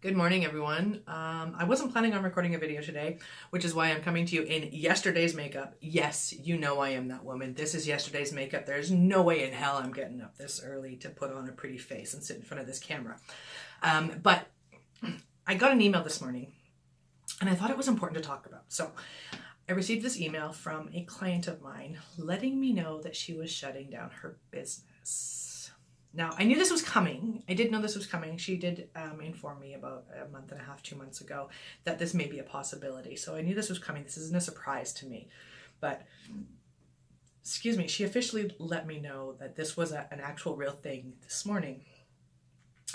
Good morning, everyone. I wasn't planning on recording a video today, which is why I'm coming to you in yesterday's makeup. Yes, you know I am that woman. This is yesterday's makeup. There's no way in hell I'm getting up this early to put on a pretty face and sit in front of this camera. But I got an email this morning, and I thought it was important to talk about. So I received this email from a client of mine letting me know that she was shutting down her business. Now, I knew this was coming. I did know this was coming. She did inform me about a month and a half, 2 months ago, that this may be a possibility. So I knew this was coming. This isn't a surprise to me. But, excuse me, she officially let me know that this was an actual real thing this morning.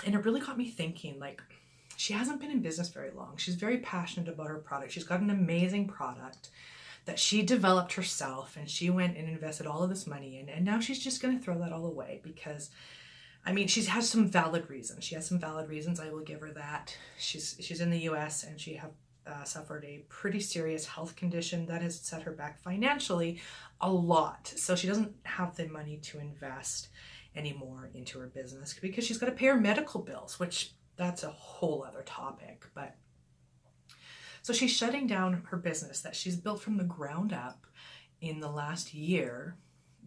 And it really got me thinking, like, she hasn't been in business very long. She's very passionate about her product. She's got an amazing product that she developed herself, and she went and invested all of this money in. And now she's just going to throw that all away because, I mean, she has some valid reasons. She has some valid reasons. I will give her that. She's in the US, and she have suffered a pretty serious health condition that has set her back financially a lot. So she doesn't have the money to invest anymore into her business because she's got to pay her medical bills, which that's a whole other topic. But so she's shutting down her business that she's built from the ground up in the last year,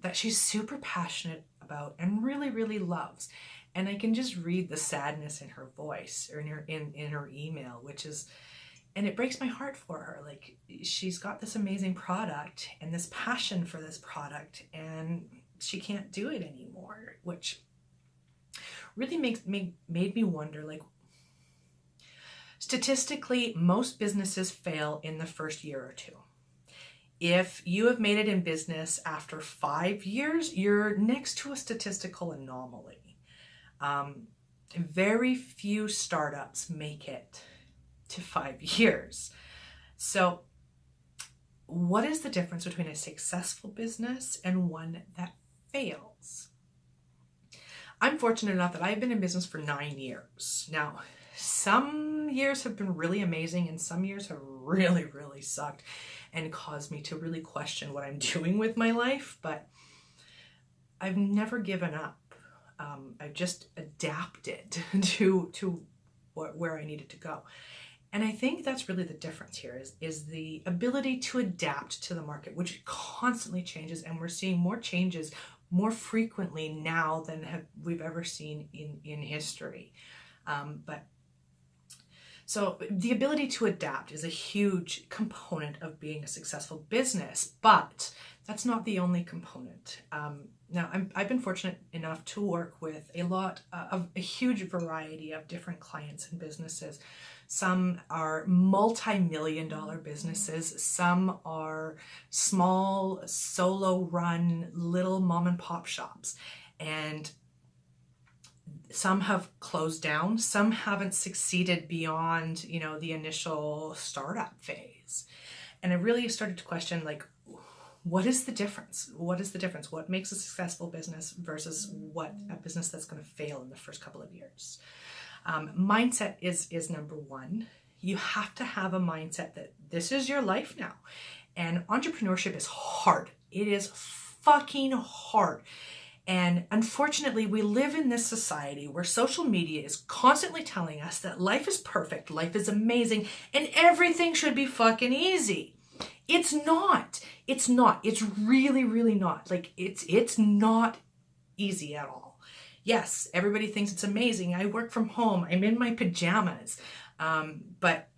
that she's super passionate about and really, really loves. And I can just read the sadness in her voice, or in her email, which is, and it breaks my heart for her. Like, she's got this amazing product and this passion for this product, and she can't do it anymore, which really made me wonder, like, statistically, most businesses fail in the first year or two. If you have made it in business after 5 years, you're next to a statistical anomaly. Very few startups make it to 5 years. So what is the difference between a successful business and one that fails? I'm fortunate enough that I've been in business for 9 years. Now, some years have been really amazing, and some years have really, really sucked and caused me to really question what I'm doing with my life. But I've never given up. I've just adapted to where I needed to go. And I think that's really the difference here is the ability to adapt to the market, which constantly changes, and we're seeing more changes more frequently now than we've ever seen in history. So the ability to adapt is a huge component of being a successful business, but that's not the only component. Now, I've been fortunate enough to work with a huge variety of different clients and businesses. Some are multi-million-dollar businesses. Some are small, solo-run, little mom-and-pop shops. And some have closed down. Some haven't succeeded beyond, the initial startup phase. And I really started to question, like, what is the difference? What is the difference? What makes a successful business versus what a business that's going to fail in the first couple of years? Mindset is number one. You have to have a mindset that this is your life now. And entrepreneurship is hard. It is fucking hard. And unfortunately, we live in this society where social media is constantly telling us that life is perfect, life is amazing, and everything should be fucking easy. It's not. It's not. It's really, really not. Like, it's not easy at all. Yes, everybody thinks it's amazing. I work from home. I'm in my pajamas. But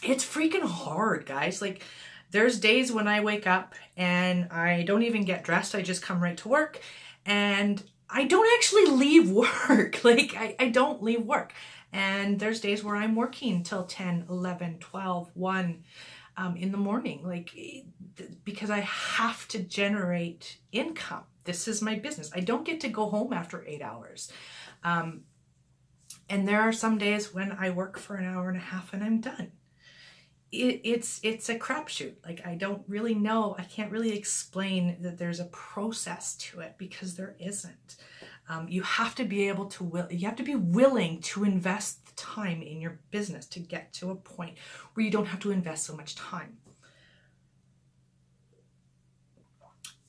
it's freaking hard, guys. Like, there's days when I wake up and I don't even get dressed. I just come right to work, and I don't actually leave work. Like, I don't leave work. And there's days where I'm working till 10, 11, 12, 1 in the morning, like, because I have to generate income. This is my business. I don't get to go home after 8 hours. And there are some days when I work for an hour and a half and I'm done. It's a crapshoot. Like, I don't really know. I can't really explain that there's a process to it, because there isn't. You have to be able to you have to be willing to invest the time in your business to get to a point where you don't have to invest so much time.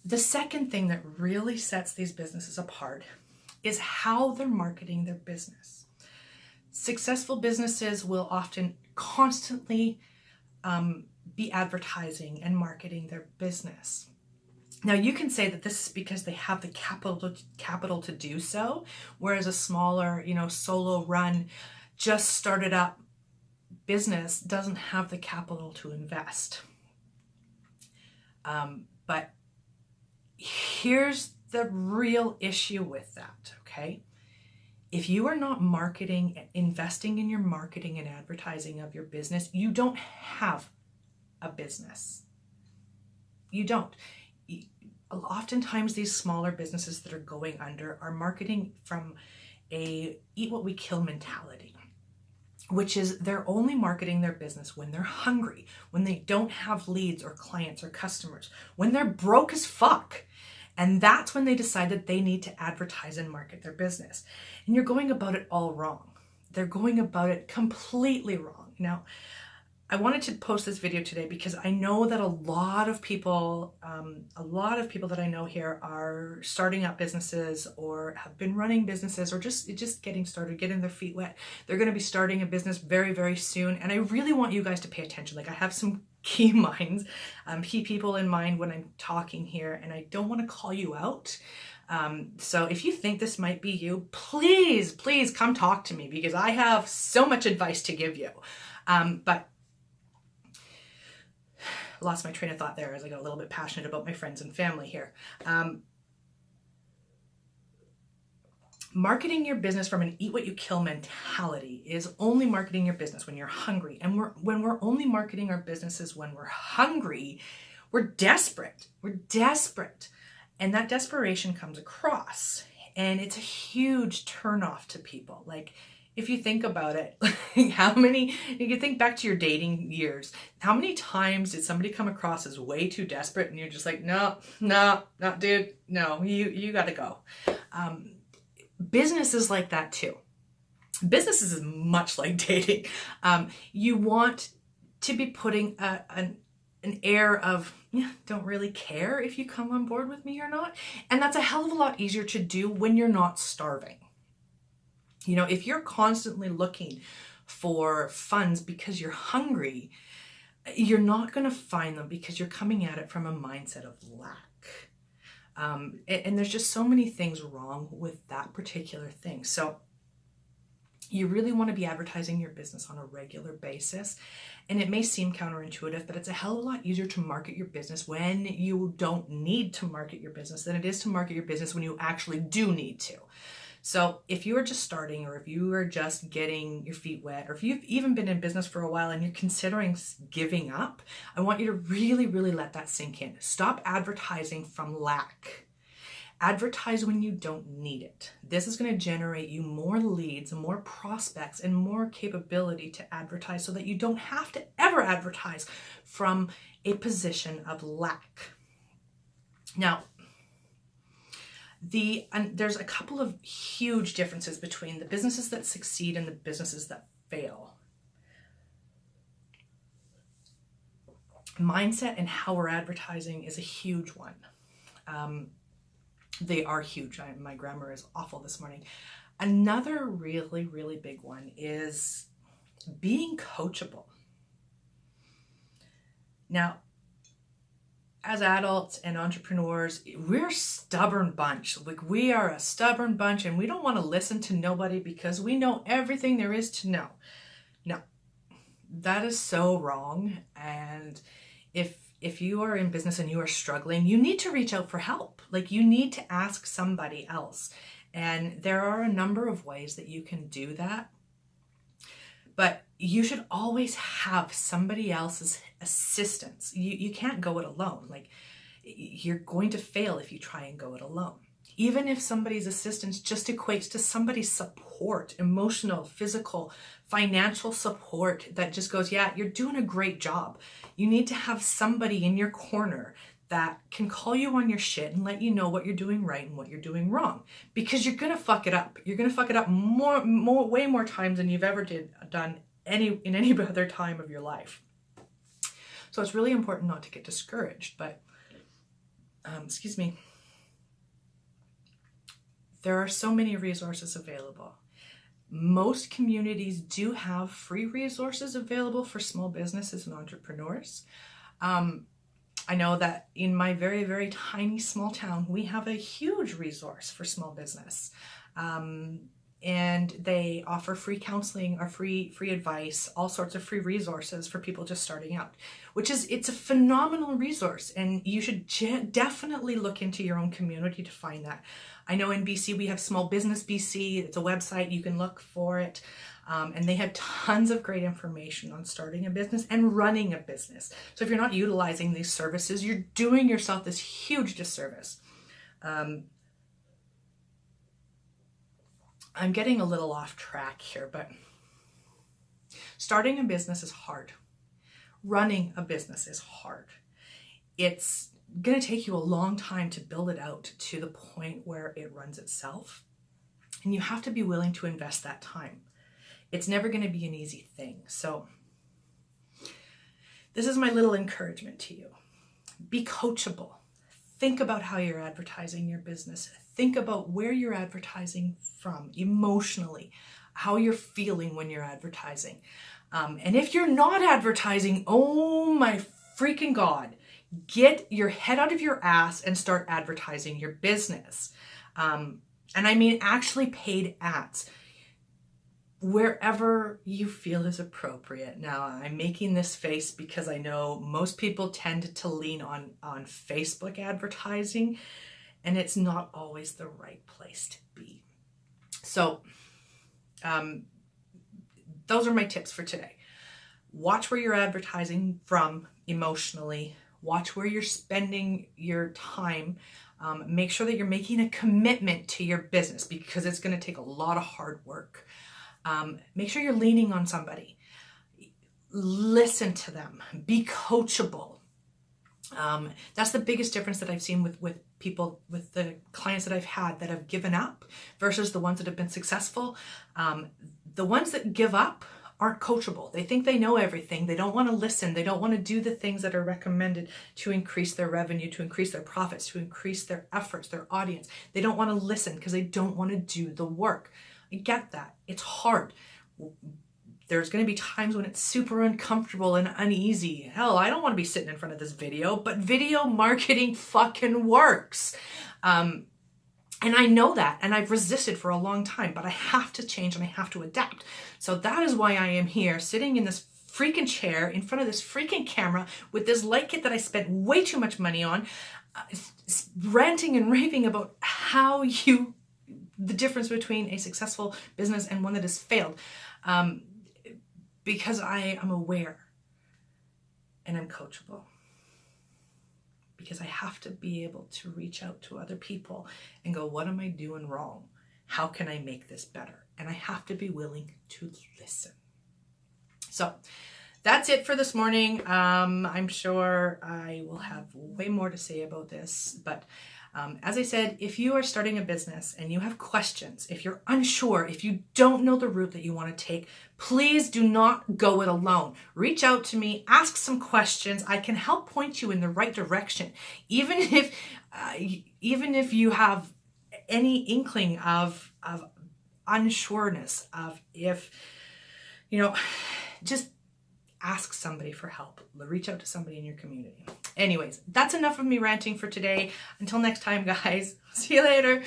The second thing that really sets these businesses apart is how they're marketing their business. Successful businesses will often constantly be advertising and marketing their business. Now, you can say that this is because they have the capital to do so, whereas a smaller, solo run, just started up business doesn't have the capital to invest. But here's the real issue with that, okay? If you are not investing in your marketing and advertising of your business, you don't have a business. You don't. Oftentimes these smaller businesses that are going under are marketing from a eat what we kill mentality, which is they're only marketing their business when they're hungry, when they don't have leads or clients or customers, when they're broke as fuck. And that's when they decide that they need to advertise and market their business. And you're going about it all wrong. They're going about it completely wrong. Now, I wanted to post this video today because I know that a lot of people that I know here are starting up businesses or have been running businesses or just getting started, getting their feet wet. They're going to be starting a business very, very soon. And I really want you guys to pay attention. Like, I have some key people in mind when I'm talking here, and I don't want to call you out. So if you think this might be you, please come talk to me, because I have so much advice to give you. But I lost my train of thought there as I got a little bit passionate about my friends and family here. Marketing your business from an eat what you kill mentality is only marketing your business when you're hungry. And when we're only marketing our businesses when we're hungry, we're desperate. We're desperate. And that desperation comes across. And it's a huge turnoff to people. Like, if you think about it, you can think back to your dating years. How many times did somebody come across as way too desperate and you're just like, no, dude, no, you gotta go. Business is like that too. Business is much like dating. You want to be putting an air of, don't really care if you come on board with me or not. And that's a hell of a lot easier to do when you're not starving. If you're constantly looking for funds because you're hungry, you're not going to find them because you're coming at it from a mindset of lack. And there's just so many things wrong with that particular thing. So you really want to be advertising your business on a regular basis. And it may seem counterintuitive, but it's a hell of a lot easier to market your business when you don't need to market your business than it is to market your business when you actually do need to. So if you are just starting, or if you are just getting your feet wet, or if you've even been in business for a while and you're considering giving up, I want you to really, really let that sink in. Stop advertising from lack. Advertise when you don't need it. This is going to generate you more leads, more prospects, and more capability to advertise so that you don't have to ever advertise from a position of lack. Now, there's a couple of huge differences between the businesses that succeed and the businesses that fail. Mindset and how we're advertising is a huge one. They are huge. My grammar is awful this morning. Another really, really big one is being coachable. Now, as adults and entrepreneurs, we're a stubborn bunch. Like, we are a stubborn bunch, and we don't want to listen to nobody because we know everything there is to know. No, that is so wrong. And if you are in business and you are struggling, you need to reach out for help. Like, you need to ask somebody else. And there are a number of ways that you can do that. But you should always have somebody else's assistance. You can't go it alone. Like, you're going to fail if you try and go it alone. Even if somebody's assistance just equates to somebody's support, emotional, physical, financial support that just goes, yeah, you're doing a great job. You need to have somebody in your corner that can call you on your shit and let you know what you're doing right and what you're doing wrong, because you're going to fuck it up. You're going to fuck it up way more times than you've ever done in any other time of your life. So it's really important not to get discouraged, but there are so many resources available. Most communities do have free resources available for small businesses and entrepreneurs. I know that in my very, very tiny small town, we have a huge resource for small business. And they offer free counseling or free advice, all sorts of free resources for people just starting out, it's a phenomenal resource, and you should definitely look into your own community to find that. I know in BC we have Small Business BC. It's a website, you can look for it. And they have tons of great information on starting a business and running a business. So if you're not utilizing these services, you're doing yourself this huge disservice. I'm getting a little off track here, but starting a business is hard. Running a business is hard. It's going to take you a long time to build it out to the point where it runs itself. And you have to be willing to invest that time. It's never going to be an easy thing. So this is my little encouragement to you. Be coachable. Think about how you're advertising your business. Think about where you're advertising from emotionally, how you're feeling when you're advertising. And if you're not advertising, oh my freaking God, get your head out of your ass and start advertising your business. And I mean actually paid ads, wherever you feel is appropriate. Now, I'm making this face because I know most people tend to lean on Facebook advertising, and it's not always the right place to be. So, those are my tips for today. Watch where you're advertising from emotionally. Watch where you're spending your time. Make sure that you're making a commitment to your business, because it's going to take a lot of hard work. Make sure you're leaning on somebody. Listen to them. Be coachable. That's the biggest difference that I've seen with people, with the clients that I've had that have given up versus the ones that have been successful. The ones that give up aren't coachable. They think they know everything. They don't want to listen. They don't want to do the things that are recommended to increase their revenue, to increase their profits, to increase their efforts, their audience. They don't want to listen because they don't want to do the work. I get that. It's hard. There's going to be times when it's super uncomfortable and uneasy. Hell, I don't want to be sitting in front of this video, but video marketing fucking works. And I know that, and I've resisted for a long time, but I have to change and I have to adapt. So that is why I am here sitting in this freaking chair in front of this freaking camera with this light kit that I spent way too much money on, ranting and raving about the difference between a successful business and one that has failed. Because I am aware and I'm coachable. Because I have to be able to reach out to other people and go, what am I doing wrong? How can I make this better? And I have to be willing to listen. So that's it for this morning. I'm sure I will have way more to say about this, but as I said, if you are starting a business and you have questions, if you're unsure, if you don't know the route that you want to take, please do not go it alone. Reach out to me, ask some questions. I can help point you in the right direction. Even if you have any inkling of unsureness, just ask somebody for help. Reach out to somebody in your community. Anyways, that's enough of me ranting for today. Until next time, guys. See you later.